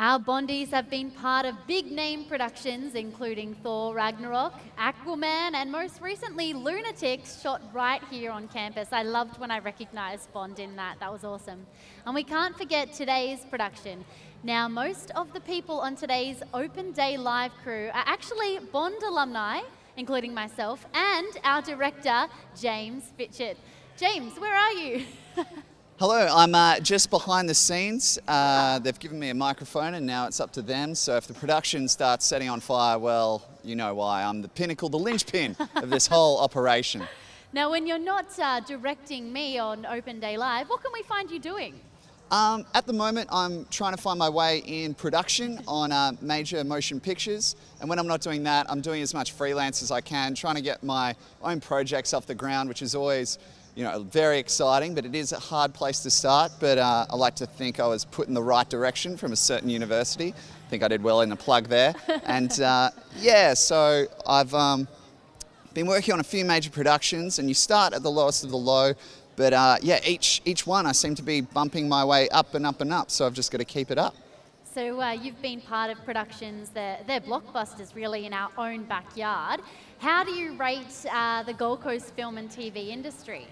Our Bondies have been part of big name productions including Thor Ragnarok, Aquaman, and most recently Lunatics, shot right here on campus. I loved when I recognised Bond in that. That was awesome. And we can't forget today's production. Now, most of the people on today's Open Day Live crew are actually Bond alumni, including myself, and our director, James Fitchett. James, where are you? Hello, I'm just behind the scenes. They've given me a microphone and now it's up to them. So if the production starts setting on fire, well, you know why. I'm the pinnacle, the linchpin of this whole operation. Now, when you're not directing me on Open Day Live, what can we find you doing? At the moment, I'm trying to find my way in production on major motion pictures. And when I'm not doing that, I'm doing as much freelance as I can, trying to get my own projects off the ground, which is always, you know, very exciting, but it is a hard place to start. But I like to think I was put in the right direction from a certain university. I think I did well in the plug there. And yeah, so I've been working on a few major productions, and you start at the lowest of the low. But yeah, each one I seem to be bumping my way up and up and up, so I've just got to keep it up. So you've been part of productions, they're blockbusters really in our own backyard. How do you rate the Gold Coast film and TV industry?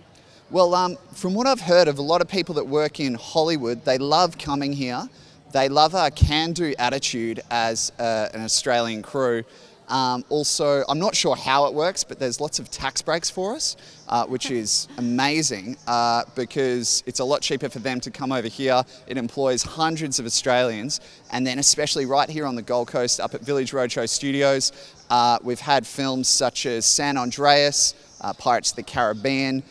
Well, from what I've heard of a lot of people that work in Hollywood, they love coming here. They love our can-do attitude as an Australian crew. Also, I'm not sure how it works, but there's lots of tax breaks for us, which is amazing because it's a lot cheaper for them to come over here. It employs hundreds of Australians, and then especially right here on the Gold Coast up at Village Roadshow Studios, we've had films such as San Andreas, Pirates of the Caribbean,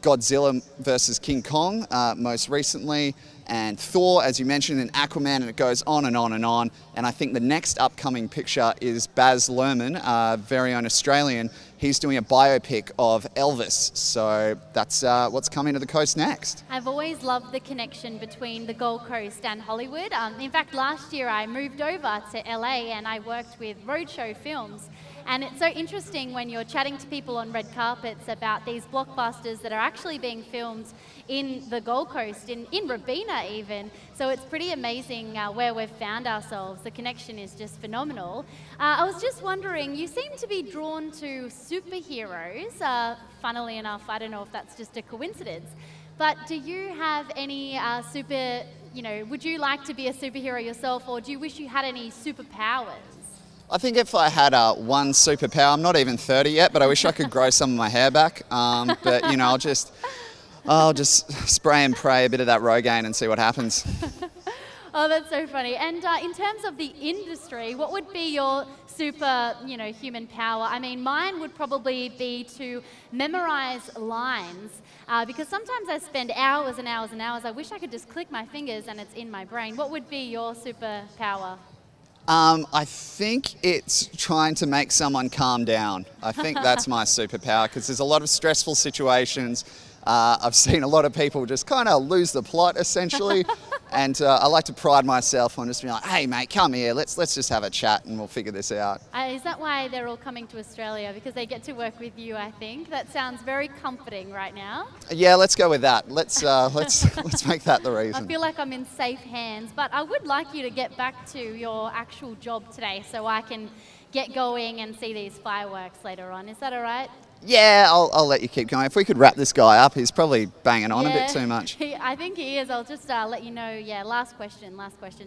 Godzilla versus King Kong most recently, and Thor, as you mentioned, and Aquaman, and it goes on and on and on. And I think the next upcoming picture is Baz Luhrmann, very own Australian. He's doing a biopic of Elvis, so that's what's coming to the coast next. I've always loved the connection between the Gold Coast and Hollywood. In fact, last year I moved over to LA and I worked with Roadshow Films. And it's so interesting when you're chatting to people on red carpets about these blockbusters that are actually being filmed in the Gold Coast, in Robina even. So it's pretty amazing where we've found ourselves. The connection is just phenomenal. I was just wondering, you seem to be drawn to superheroes. Funnily enough, I don't know if that's just a coincidence, but do you have any would you like to be a superhero yourself, or do you wish you had any superpowers? I think if I had one superpower, I'm not even 30 yet, but I wish I could grow some of my hair back. But you know, I'll just spray and pray a bit of that Rogaine and see what happens. Oh, that's so funny. And in terms of the industry, what would be your super, human power? I mean, mine would probably be to memorize lines because sometimes I spend hours and hours and hours. I wish I could just click my fingers and it's in my brain. What would be your superpower? I think it's trying to make someone calm down. I think that's my superpower because there's a lot of stressful situations. I've seen a lot of people just kind of lose the plot essentially, and I like to pride myself on just being like, hey mate, come here, let's just have a chat and we'll figure this out. Is that why they're all coming to Australia? Because they get to work with you, I think. That sounds very comforting right now. Yeah, let's go with that. Let's make that the reason. I feel like I'm in safe hands, but I would like you to get back to your actual job today so I can get going and see these fireworks later on. Is that all right? Yeah, I'll let you keep going. If we could wrap this guy up, he's probably banging on a bit too much. I think he is. I'll just let you know. Yeah, last question,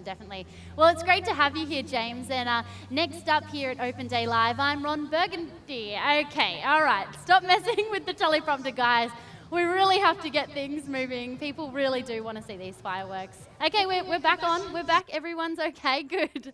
definitely. Well, it's great to have you here, James. And next up here at Open Day Live, I'm Ron Burgundy. Okay, all right. Stop messing with the teleprompter, guys. We really have to get things moving. People really do want to see these fireworks. Okay, we're back on. We're back. Everyone's okay. Good.